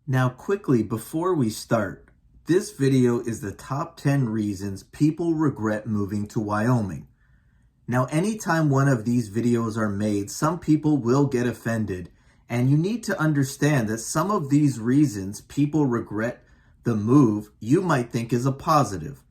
Now quickly, before we start, this video is the top 10 reasons people regret moving to Wyoming. Now, anytime one of these videos are made, some people will get offended, and you need to understand that some of these reasons people regret the move you might think is a positive.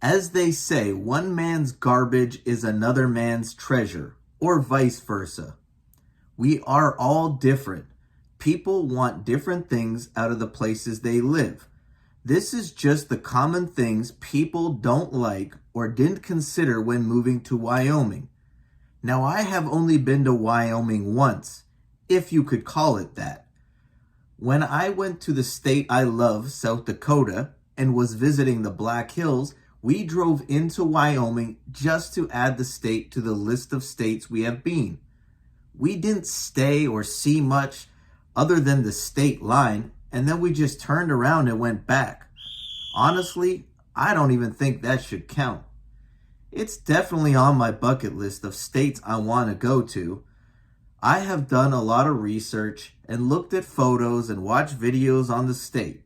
As they say, one man's garbage is another man's treasure, or vice versa. We are all different. People want different things out of the places they live. This is just the common things people don't like or didn't consider when moving to Wyoming. Now, I have only been to Wyoming once, if you could call it that. When I went to the state I love, South Dakota, and was visiting the Black Hills, we drove into Wyoming just to add the state to the list of states we have been. We didn't stay or see much other than the state line, and then we just turned around and went back. Honestly, I don't even think that should count. It's definitely on my bucket list of states I want to go to. I have done a lot of research and looked at photos and watched videos on the state.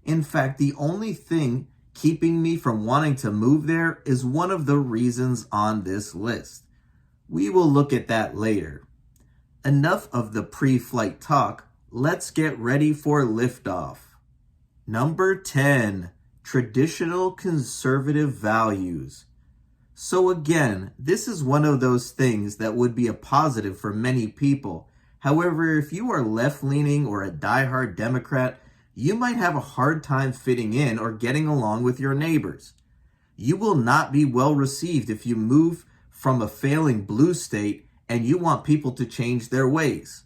In fact, the only thing keeping me from wanting to move there is one of the reasons on this list. We will look at that later. Enough of the pre-flight talk, let's get ready for liftoff. Number 10, traditional conservative values. So again, this is one of those things that would be a positive for many people. However, if you are left-leaning or a die-hard Democrat, you might have a hard time fitting in or getting along with your neighbors. You will not be well received if you move from a failing blue state and you want people to change their ways.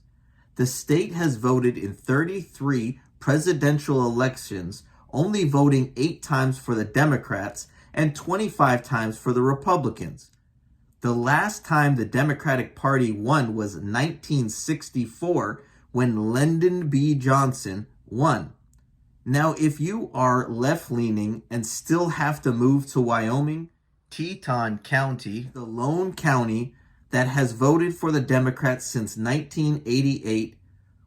The state has voted in 33 presidential elections, only voting 8 times for the Democrats and 25 times for the Republicans. The last time the Democratic Party won was 1964 when Lyndon B. Johnson won. Now, if you are left-leaning and still have to move to Wyoming, Teton County, the lone county that has voted for the Democrats since 1988,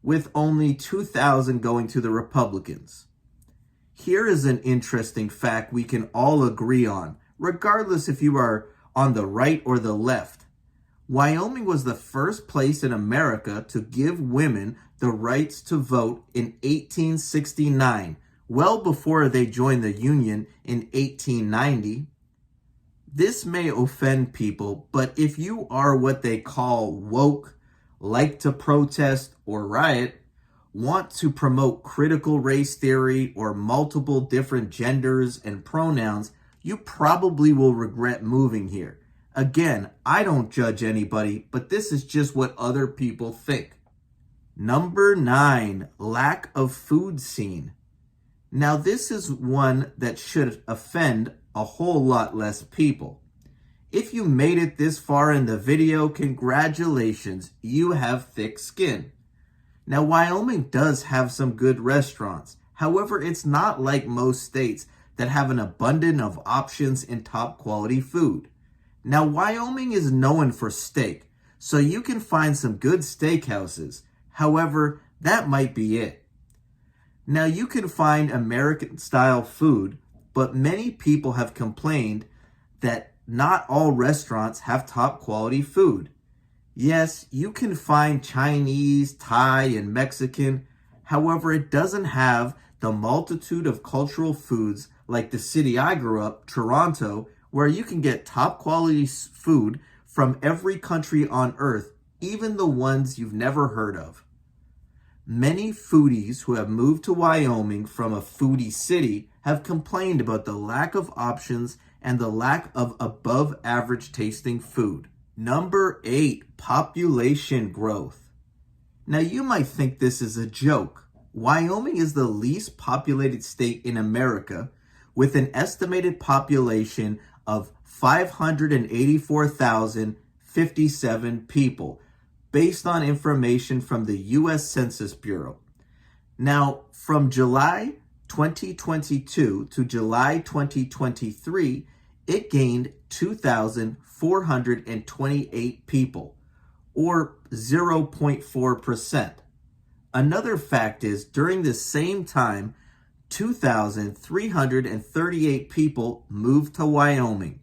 with only 2,000 going to the Republicans. Here is an interesting fact we can all agree on, regardless if you are on the right or the left. Wyoming was the first place in America to give women the rights to vote in 1869, well before they joined the Union in 1890. This may offend people, but if you are what they call woke, like to protest or riot, want to promote critical race theory or multiple different genders and pronouns, you probably will regret moving here. Again, I don't judge anybody, but this is just what other people think. Number 9, lack of food scene. Now this is one that should offend a whole lot less people. If you made it this far in the video, congratulations, you have thick skin. Now, Wyoming does have some good restaurants. However, it's not like most states that have an abundance of options in top quality food. Now, Wyoming is known for steak, so you can find some good steakhouses. However, that might be it. Now, you can find American-style food, but many people have complained that not all restaurants have top quality food. Yes, you can find Chinese, Thai, and Mexican. However, it doesn't have the multitude of cultural foods like the city I grew up, Toronto, where you can get top quality food from every country on earth, even the ones you've never heard of. Many foodies who have moved to Wyoming from a foodie city have complained about the lack of options and the lack of above average tasting food. Number 8, population growth. Now you might think this is a joke. Wyoming is the least populated state in America with an estimated population of 584,057 people based on information from the U.S. Census Bureau. Now, from July 2022 to July 2023, it gained 2,428 people, or 0.4%. Another fact is, during the same time, 2,338 people moved to Wyoming.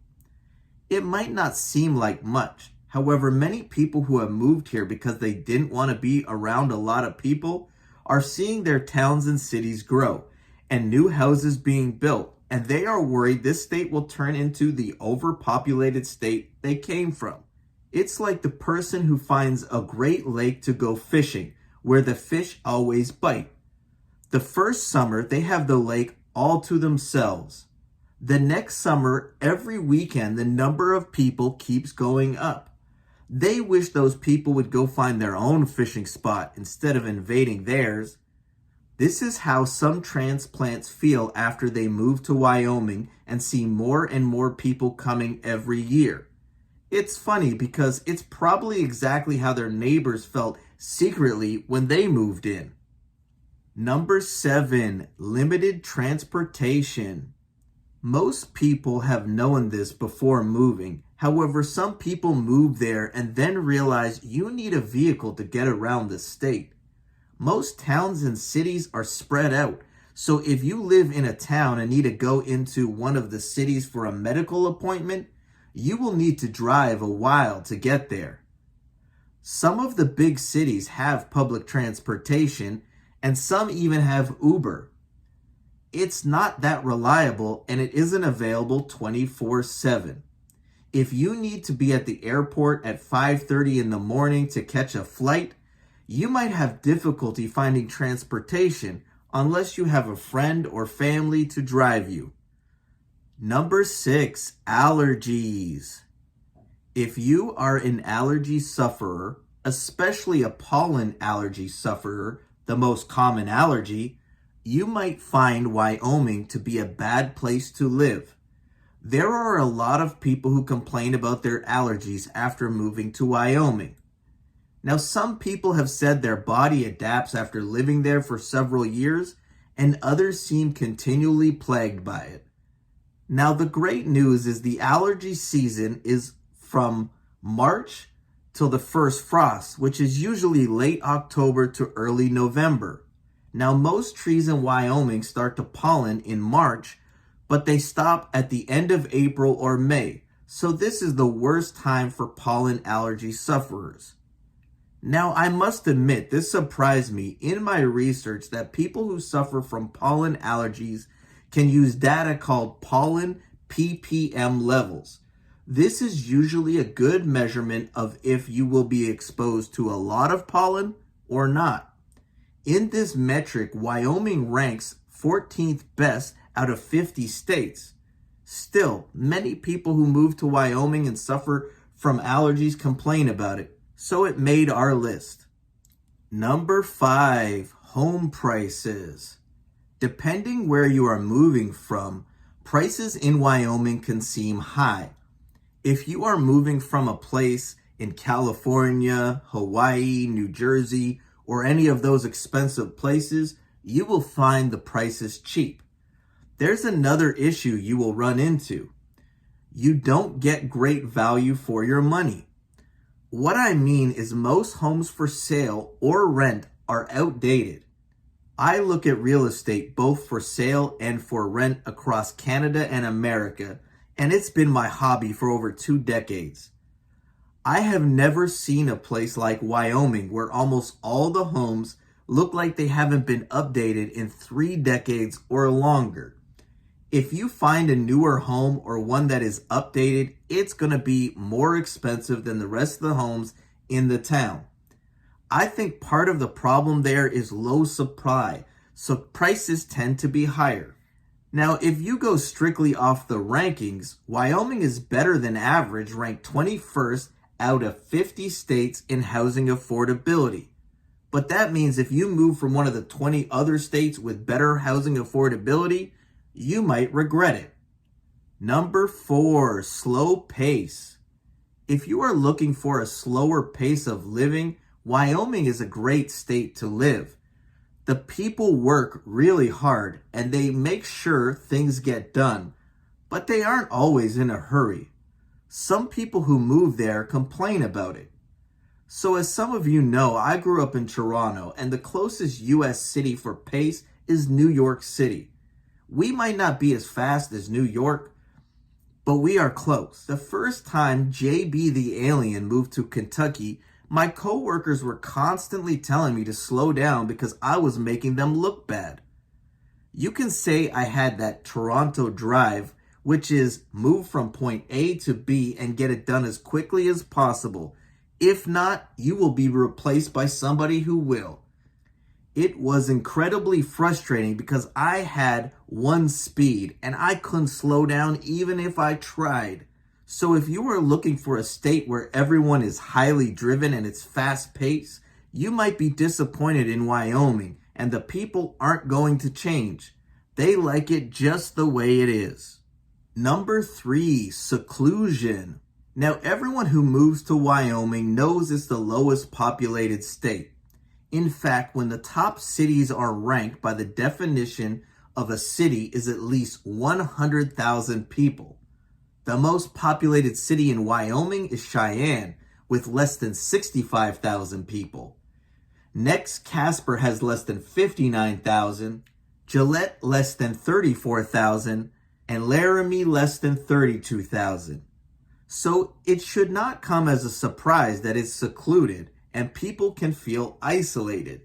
It might not seem like much. However, many people who have moved here because they didn't want to be around a lot of people are seeing their towns and cities grow and new houses being built, and they are worried this state will turn into the overpopulated state they came from. It's like the person who finds a great lake to go fishing, where the fish always bite. The first summer, they have the lake all to themselves. The next summer, every weekend, the number of people keeps going up. They wish those people would go find their own fishing spot instead of invading theirs. This is how some transplants feel after they move to Wyoming and see more and more people coming every year. It's funny because it's probably exactly how their neighbors felt secretly when they moved in. Number 7, limited transportation. Most people have known this before moving. However, some people move there and then realize you need a vehicle to get around the state. Most towns and cities are spread out. So if you live in a town and need to go into one of the cities for a medical appointment, you will need to drive a while to get there. Some of the big cities have public transportation, and some even have Uber. It's not that reliable, and it isn't available 24/7. If you need to be at the airport at 5:30 in the morning to catch a flight, you might have difficulty finding transportation unless you have a friend or family to drive you. Number 6, allergies. If you are an allergy sufferer, especially a pollen allergy sufferer, the most common allergy, you might find Wyoming to be a bad place to live. There are a lot of people who complain about their allergies after moving to Wyoming. Now, some people have said their body adapts after living there for several years, and others seem continually plagued by it. Now, the great news is the allergy season is from March till the first frost, which is usually late October to early November. Now, most trees in Wyoming start to pollen in March, but they stop at the end of April or May. So this is the worst time for pollen allergy sufferers. Now, I must admit, this surprised me in my research that people who suffer from pollen allergies can use data called pollen ppm levels. This is usually a good measurement of if you will be exposed to a lot of pollen or not. In this metric, Wyoming ranks 14th best out of 50 states. Still, many people who move to Wyoming and suffer from allergies complain about it, so it made our list. Number 5, home prices. Depending where you are moving from, prices in Wyoming can seem high. If you are moving from a place in California, Hawaii, New Jersey, or any of those expensive places, you will find the prices cheap. There's another issue you will run into. You don't get great value for your money. What I mean is most homes for sale or rent are outdated. I look at real estate both for sale and for rent across Canada and America, and it's been my hobby for over 2 decades. I have never seen a place like Wyoming where almost all the homes look like they haven't been updated in 3 decades or longer. If you find a newer home or one that is updated, it's going to be more expensive than the rest of the homes in the town. I think part of the problem there is low supply, so prices tend to be higher. Now, if you go strictly off the rankings, Wyoming is better than average, ranked 21st out of 50 states in housing affordability. But that means if you move from one of the 20 other states with better housing affordability, you might regret it. Number 4, slow pace. If you are looking for a slower pace of living, Wyoming is a great state to live. The people work really hard and they make sure things get done, but they aren't always in a hurry. Some people who move there complain about it. So as some of you know, I grew up in Toronto, and the closest US city for pace is New York City. We might not be as fast as New York, but we are close. The first time JB the Alien moved to Kentucky, my coworkers were constantly telling me to slow down because I was making them look bad. You can say I had that Toronto drive, which is move from point A to B and get it done as quickly as possible. If not, you will be replaced by somebody who will. It was incredibly frustrating because I had one speed and I couldn't slow down even if I tried. So if you are looking for a state where everyone is highly driven and it's fast paced, you might be disappointed in Wyoming, and the people aren't going to change. They like it just the way it is. Number 3, seclusion. Now, everyone who moves to Wyoming knows it's the lowest populated state. In fact, when the top cities are ranked by the definition of a city is at least 100,000 people. The most populated city in Wyoming is Cheyenne, with less than 65,000 people. Next, Casper has less than 59,000, Gillette less than 34,000, and Laramie less than 32,000. So it should not come as a surprise that it's secluded and people can feel isolated.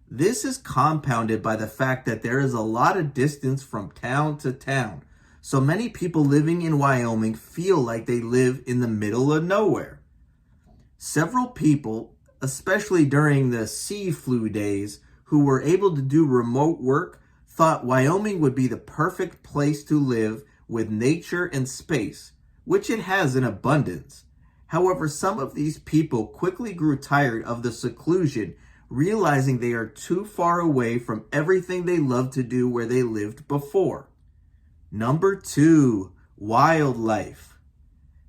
This is compounded by the fact that there is a lot of distance from town to town. So many people living in Wyoming feel like they live in the middle of nowhere. Several people, especially during the sea flu days, who were able to do remote work, thought Wyoming would be the perfect place to live with nature and space, which it has in abundance. However, some of these people quickly grew tired of the seclusion, realizing they are too far away from everything they loved to do where they lived before. Number 2, wildlife.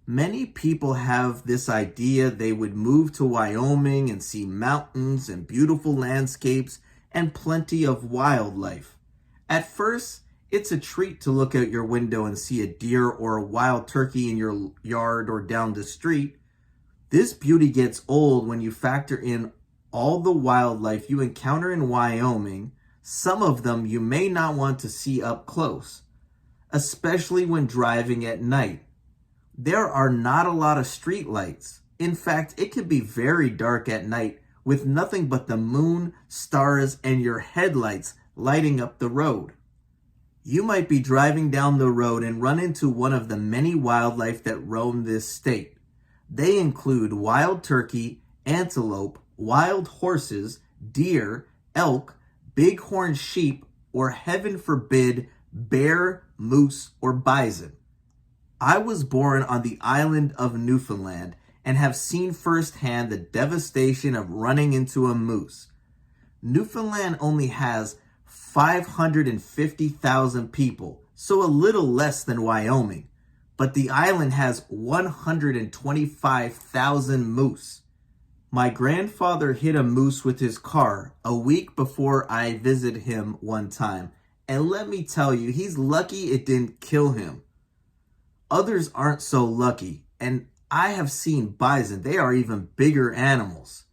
Many people have this idea they would move to Wyoming and see mountains and beautiful landscapes and plenty of wildlife. At first, it's a treat to look out your window and see a deer or a wild turkey in your yard or down the street. This beauty gets old when you factor in all the wildlife you encounter in Wyoming. Some of them you may not want to see up close, especially when driving at night. There are not a lot of street lights. In fact, it can be very dark at night with nothing but the moon, stars, and your headlights lighting up the road. You might be driving down the road and run into one of the many wildlife that roam this state. They include wild turkey, antelope, wild horses, deer, elk, bighorn sheep, or heaven forbid, bear, moose, or bison. I was born on the island of Newfoundland and have seen firsthand the devastation of running into a moose. Newfoundland only has 550,000 people, so a little less than Wyoming, but the island has 125,000 moose. My grandfather hit a moose with his car a week before I visited him one time, and let me tell you, he's lucky it didn't kill him. Others aren't so lucky, and I have seen bison. They are even bigger animals.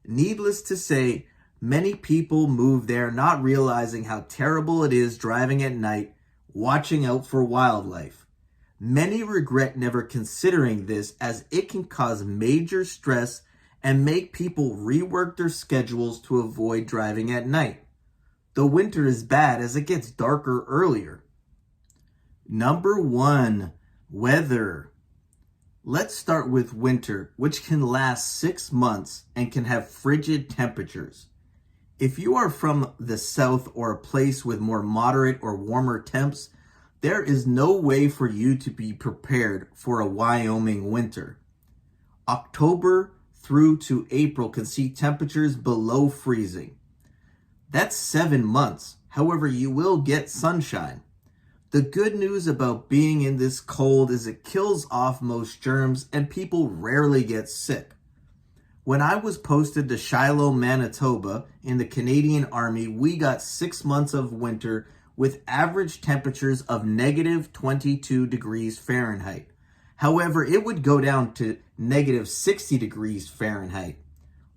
Needless to say, many people move there not realizing how terrible it is driving at night, watching out for wildlife. Many regret never considering this as it can cause major stress and make people rework their schedules to avoid driving at night. The winter is bad as it gets darker earlier. Number 1, weather. Let's start with winter, which can last 6 months and can have frigid temperatures. If you are from the south or a place with more moderate or warmer temps, there is no way for you to be prepared for a Wyoming winter. October through to April can see temperatures below freezing. That's 7 months. However, you will get sunshine. The good news about being in this cold is it kills off most germs and people rarely get sick. When I was posted to Shiloh, Manitoba in the Canadian Army, we got 6 months of winter with average temperatures of negative 22 degrees Fahrenheit. However, it would go down to negative 60 degrees Fahrenheit.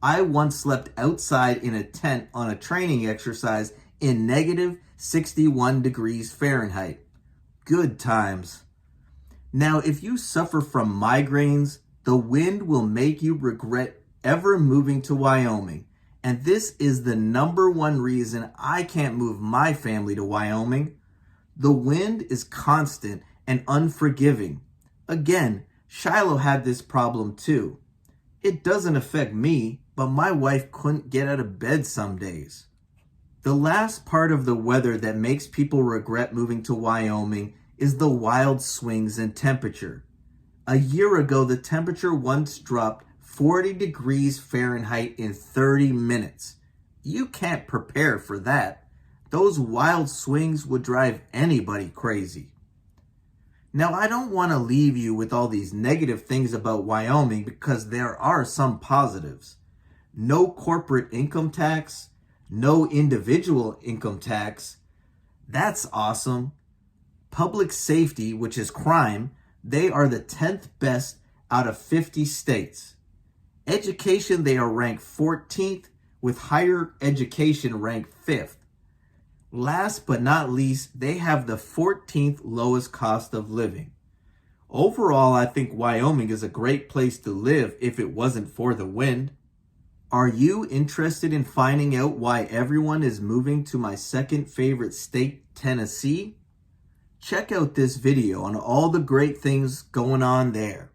I once slept outside in a tent on a training exercise in negative 61 degrees Fahrenheit. Good times. Now, if you suffer from migraines, the wind will make you regret ever moving to Wyoming. And this is the number one reason I can't move my family to Wyoming. The wind is constant and unforgiving. Again, Shiloh had this problem too. It doesn't affect me, but my wife couldn't get out of bed some days. The last part of the weather that makes people regret moving to Wyoming is the wild swings in temperature. A year ago, the temperature once dropped 40 degrees Fahrenheit in 30 minutes. You can't prepare for that. Those wild swings would drive anybody crazy. Now, I don't want to leave you with all these negative things about Wyoming because there are some positives. No corporate income tax, no individual income tax. That's awesome. Public safety, which is crime, they are the 10th best out of 50 states. Education, they are ranked 14th, with higher education ranked 5th. Last but not least, they have the 14th lowest cost of living. Overall, I think Wyoming is a great place to live if it wasn't for the wind. Are you interested in finding out why everyone is moving to my second favorite state, Tennessee? Check out this video on all the great things going on there.